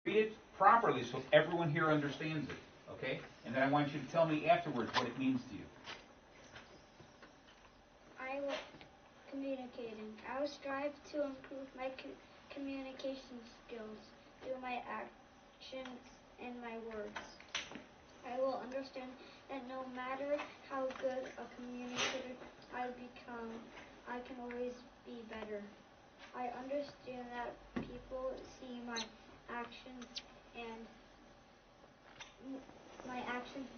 read it properly so everyone here understands it, okay? And then I want you to tell me afterwards what it means to you. I will communicating. I will strive to improve my communication skills through my actions and my words. I will understand that no matter how good a communicator I become, I can always be better. I understand that people see my actions and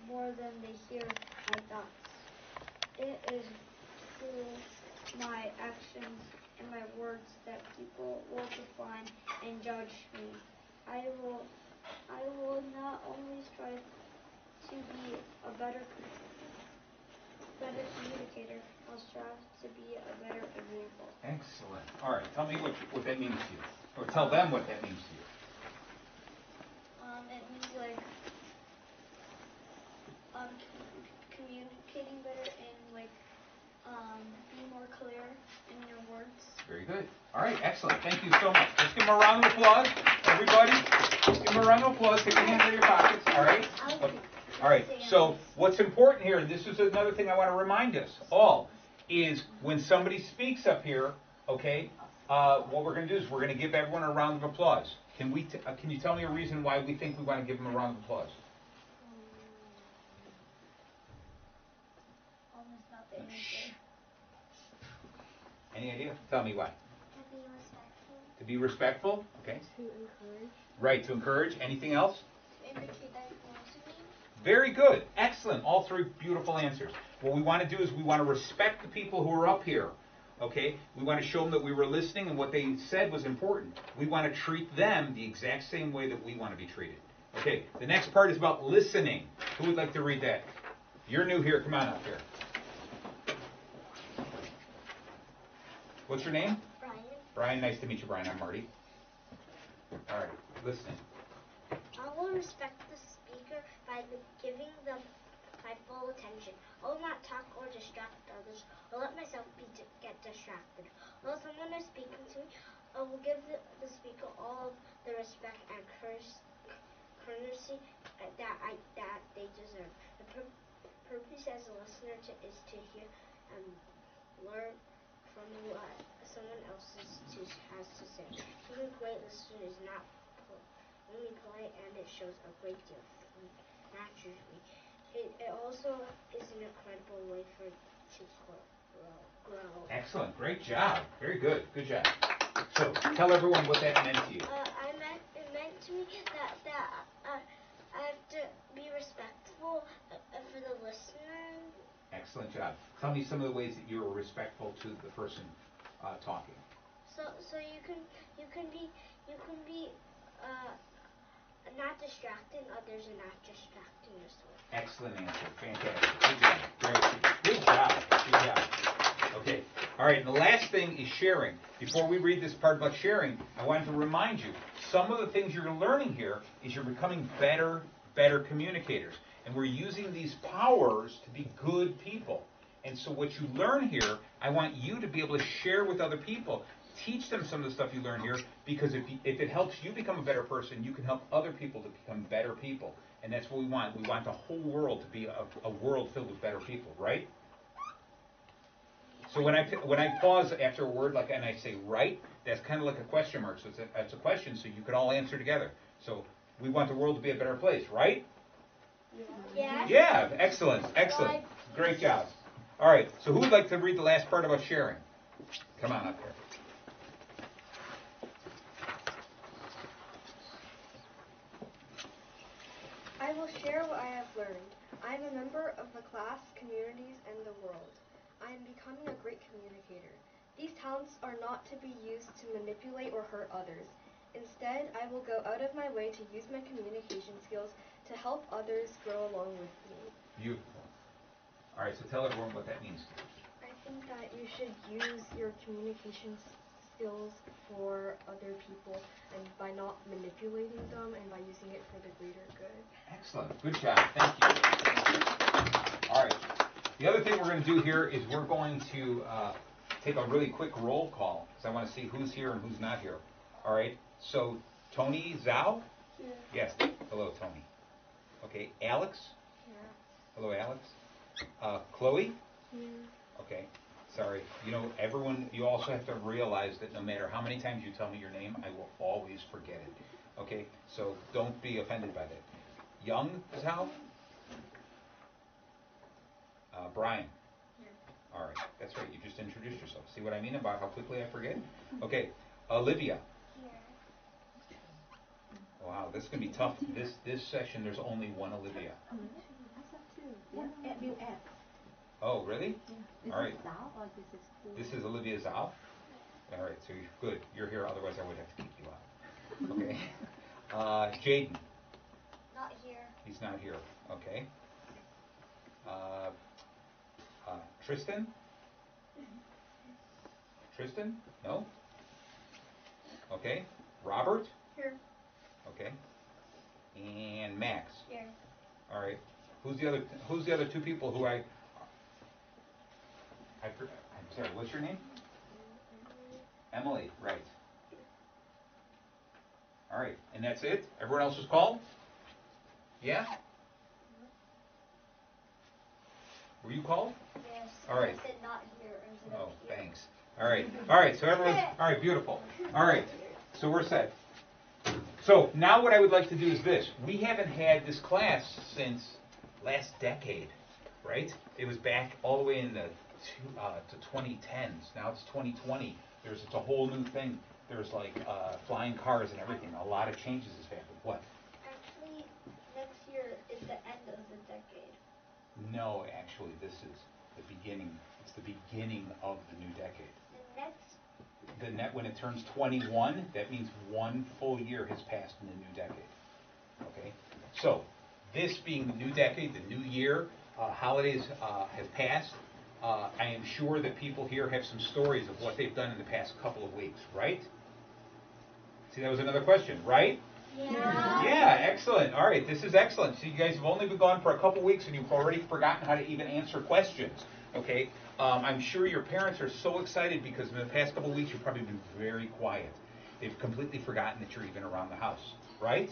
more than they hear my thoughts. It is through my actions and my words that people will define and judge me. I will not only strive to be a better communicator, I'll strive to be a better example. Excellent. All right, tell me what that means to you. Or tell them what that means to you. It means like communicating better and like be more clear in your words. Very good. All right, excellent. Thank you so much. Let's give them a round of applause, everybody. Let's give them a round of applause. Take your hands out of your pockets. All right. All right. So what's important here, and this is another thing I want to remind us all, is when somebody speaks up here, okay, what we're going to do is we're going to give everyone a round of applause. Can you tell me a reason why we think we want to give them a round of applause? Any idea? Tell me why. To be respectful. To be respectful? Okay. To encourage. Right, to encourage. Anything else? To indicate that you want to be. Very good. Excellent. All three beautiful answers. What we want to do is we want to respect the people who are up here. Okay? We want to show them that we were listening and what they said was important. We want to treat them the exact same way that we want to be treated. Okay, the next part is about listening. Who would like to read that? You're new here. Come on up here. What's your name? Brian. Brian, nice to meet you, Brian. I'm Marty. All right, listening. I will respect the speaker by giving them my full attention. I will not talk or distract others or let myself get distracted. While someone is speaking to me, I will give the speaker all of the respect and courtesy that they deserve. The purpose as a listener is to hear and learn from what someone else has to say. Being a great listener is not only polite, and it shows a great deal of naturally. It also is an incredible way to grow. Excellent. Great job. Very good. Good job. So tell everyone what that meant to you. It meant to me that I have to be respectful for the listener. Excellent job. Tell me some of the ways that you were respectful to the person talking. So you can be not distracting others and not distracting yourself. Excellent answer. Fantastic. Good job. Great. Good job. Good job. Okay. All right. And the last thing is sharing. Before we read this part about sharing, I wanted to remind you, some of the things you're learning here is you're becoming better communicators. And we're using these powers to be good people. And so what you learn here, I want you to be able to share with other people. Teach them some of the stuff you learn here, because if it helps you become a better person, you can help other people to become better people. And that's what we want. We want the whole world to be a world filled with better people, right? So when I pause after a word and I say right, that's kind of like a question mark. So it's a question, so you can all answer together. So we want the world to be a better place, right? Yeah. Yeah, excellent. Great job. All right, so who would like to read the last part about sharing? Come on up here. I will share what I have learned. I am a member of the class, communities, and the world. I am becoming a great communicator. These talents are not to be used to manipulate or hurt others. Instead, I will go out of my way to use my communication skills to help others grow along with me. Beautiful. All right, so tell everyone what that means. I think that you should use your communication skills for other people, and by not manipulating them, and by using it for the greater good. Excellent. Good job. Thank you. All right. The other thing we're going to do here is we're going to take a really quick roll call, because I want to see who's here and who's not here. All right. So Tony Zhao? Yes. Hello, Tony. Okay, Alex? Here. Hello, Alex. Chloe? Here. Okay. Sorry. You know, everyone, you also have to realize that no matter how many times you tell me your name, I will always forget it. Okay? So don't be offended by that. Young Zhao? Brian? Here. All right. That's right. You just introduced yourself. See what I mean about how quickly I forget? Okay. Olivia? Here. Wow, this is going to be tough. This session, there's only one Olivia. New X. Oh, really? Yeah. All right. Is Zhao or this is who? This is Olivia Zhao? All right, so you're good. You're here, otherwise I would have to kick you out. Okay. Jaden? Not here. He's not here. Okay. Tristan? Tristan? No? Okay. Robert? Here. Okay. And Max? Here. All right. Who's the other two people who I'm sorry, what's your name? Emily, right. All right, and that's it? Everyone else was called? Yeah? Were you called? Yes. All right. I said not here. I said Oh, up here. thanks. All right, so everyone's, all right, beautiful. All right, so we're set. So now what I would like to do is this. We haven't had this class since last decade, right? It was back all the way in the to 2010s. Now it's 2020. It's a whole new thing. There's like flying cars and everything. A lot of changes has happened. What? Actually, next year is the end of the decade. No, actually, this is the beginning. It's the beginning of the new decade. The next. When it turns 21, that means one full year has passed in the new decade. Okay? So, this being the new decade, the new year, holidays have passed. I am sure that people here have some stories of what they've done in the past couple of weeks, right? See, that was another question, right? Yeah. Yeah, excellent. All right, this is excellent. So you guys have only been gone for a couple weeks and you've already forgotten how to even answer questions. Okay? I'm sure your parents are so excited because in the past couple weeks you've probably been very quiet. They've completely forgotten that you're even around the house, right?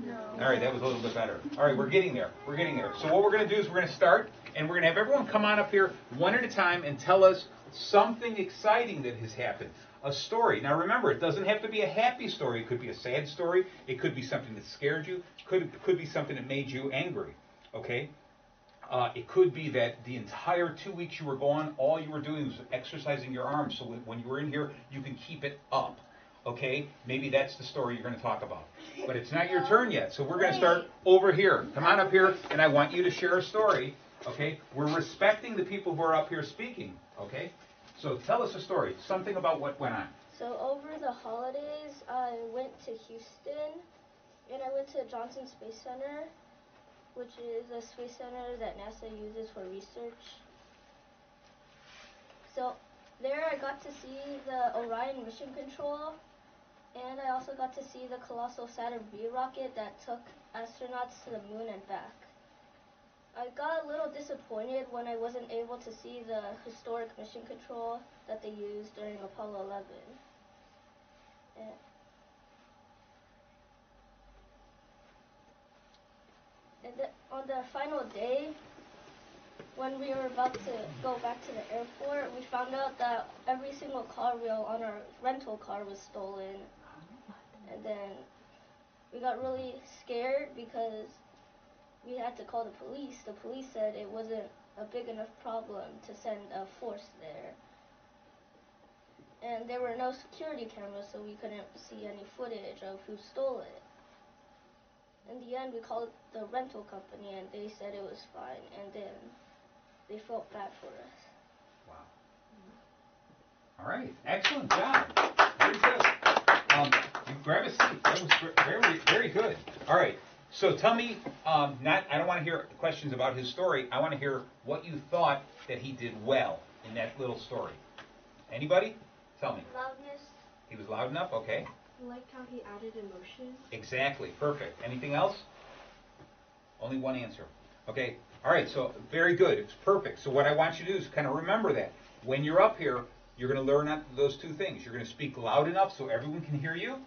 No. All right, that was a little bit better. All right, we're getting there. We're getting there. So what we're going to do is we're going to start, and we're going to have everyone come on up here one at a time and tell us something exciting that has happened. A story. Now remember, it doesn't have to be a happy story. It could be a sad story. It could be something that scared you. Could be something that made you angry. Okay? It could be that the entire 2 weeks you were gone, all you were doing was exercising your arms, so when you were in here, you can keep it up. Okay? Maybe that's the story you're going to talk about. But it's not your turn yet, so we're going to start over here. Come on up here, and I want you to share a story. Okay? We're respecting the people who are up here speaking. Okay? So tell us a story, something about what went on. So over the holidays, I went to Houston, and I went to Johnson Space Center, which is a space center that NASA uses for research. So there I got to see the Orion mission control, and I also got to see the colossal Saturn V rocket that took astronauts to the moon and back. I got a little disappointed when I wasn't able to see the historic mission control that they used during Apollo 11. On the final day, when we were about to go back to the airport, we found out that every single car wheel on our rental car was stolen. And then we got really scared because we had to call the police. The police said it wasn't a big enough problem to send a force there. And there were no security cameras, so we couldn't see any footage of who stole it. In the end, we called the rental company, and they said it was fine, and then they felt bad for us. Wow. All right. Excellent job. Very good. You grab a seat. That was very, very good. All right. So tell me, I don't want to hear questions about his story. I want to hear what you thought that he did well in that little story. Anybody? Tell me. Loudness. He was loud enough? Okay. I liked how he added emotion. Exactly. Perfect. Anything else? Only one answer. Okay. All right. So very good. It's perfect. So what I want you to do is kind of remember that. When you're up here, you're going to learn those two things. You're going to speak loud enough so everyone can hear you,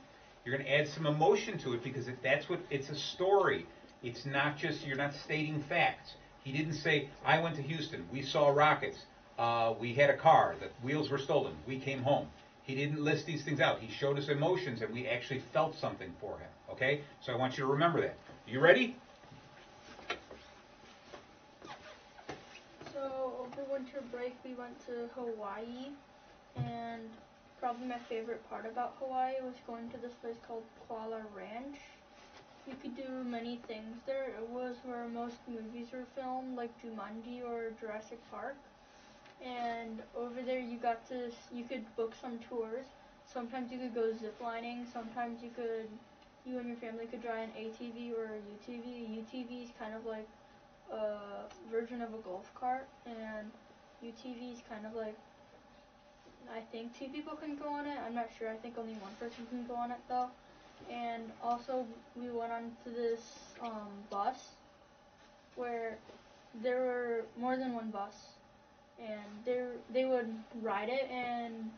You're going to add some emotion to it because that's what it's a story. It's not just you're not stating facts. He didn't say I went to Houston. We saw rockets. We had a car. The wheels were stolen. We came home. He didn't list these things out. He showed us emotions, and we actually felt something for him. Okay? So I want you to remember that. You ready? So over winter break, we went to Hawaii, and probably my favorite part about Hawaii was going to this place called Kuala Ranch. You could do many things there. It was where most movies were filmed, like Jumanji or Jurassic Park. And over there you could book some tours. Sometimes you could go ziplining. Sometimes you and your family could drive an ATV or a UTV. UTV is kind of like a version of a golf cart, and UTV is kind of like, I think 2 people can go on it. I'm not sure. I think only 1 person can go on it though. And also we went on to this bus where there were more than 1 bus, and they would ride it, and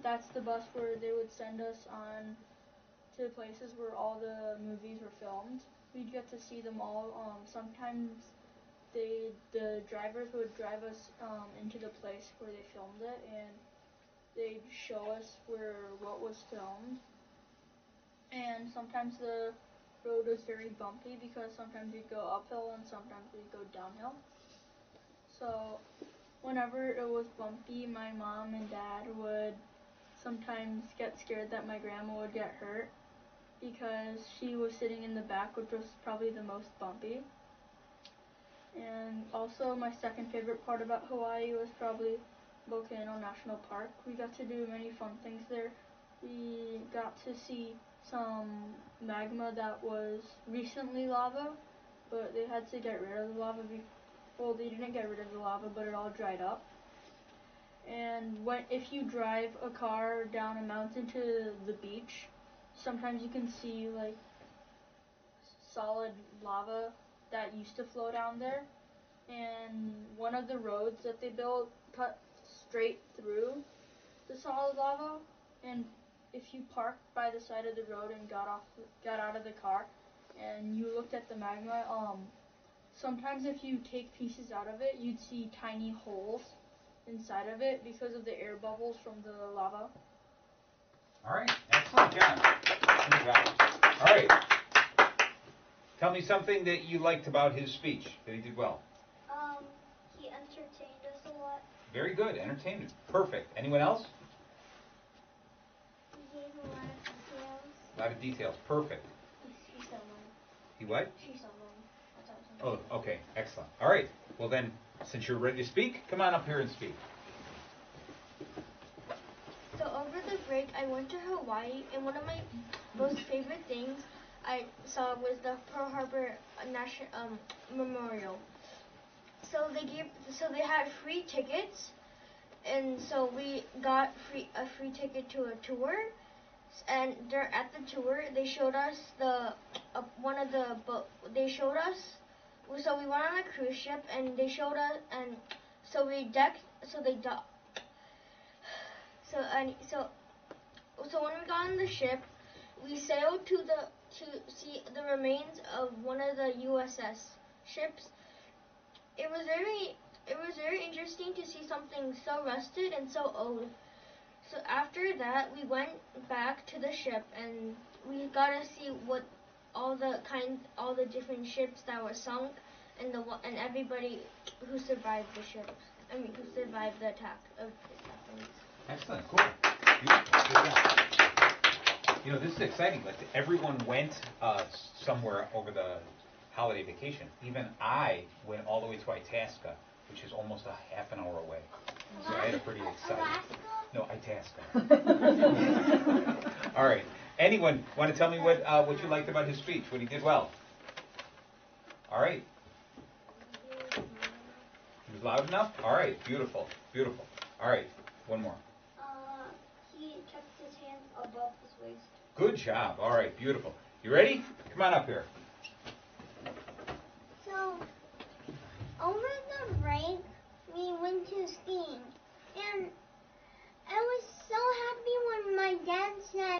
that's the bus where they would send us on to places where all the movies were filmed. We'd get to see them all. Sometimes the drivers would drive us into the place where they filmed it, and they'd show us what was filmed. And sometimes the road was very bumpy because sometimes we'd go uphill and sometimes we'd go downhill. So whenever it was bumpy, my mom and dad would sometimes get scared that my grandma would get hurt because she was sitting in the back, which was probably the most bumpy. And also my second favorite part about Hawaii was probably Volcano National Park. We got to do many fun things there. We got to see some magma that was recently lava, but they had to get rid of the lava. Well, they didn't get rid of the lava, but it all dried up. And if you drive a car down a mountain to the beach, sometimes you can see like solid lava that used to flow down there. And one of the roads that they built cut straight through the solid lava. And if you parked by the side of the road and got out of the car, and you looked at the magma, sometimes if you take pieces out of it, you'd see tiny holes inside of it because of the air bubbles from the lava. All right. Excellent, John. Good job. All right. Tell me something that you liked about his speech, that he did well. He entertained us a lot. Very good. Entertainment. Perfect. Anyone else? He gave a lot of details. A lot of details. Perfect. She said one. He what? She said one. I thought it was Oh, okay. Excellent. All right. Well then, since you're ready to speak, come on up here and speak. So over the break, I went to Hawaii, and one of my most favorite things I saw was the Pearl Harbor National Memorial. So they had free tickets, and so we got a free ticket to a tour. And at the tour, they showed us So we went on a cruise ship, and they showed us, and so we decked. So when we got on the ship, we sailed to see the remains of one of the USS ships. It was very interesting to see something so rusted and so old. So after that, we went back to the ship, and we got to see what all the different ships that were sunk, and everybody who survived the ships. Who survived the attack of the Japanese. Excellent. Cool. Beautiful. Good job. You know, this is exciting. Like, everyone went somewhere over the holiday vacation. Even I went all the way to Itasca, which is almost a half an hour away. So I had a pretty exciting. Alaska? No, Itasca. All right. Anyone want to tell me what you liked about his speech? What he did well? All right. He was loud enough? All right. Beautiful. Beautiful. All right. One more. He kept his hands above his waist. Good job. All right. Beautiful. You ready? Come on up here. So, over the break, we went to skiing. And I was so happy when my dad said,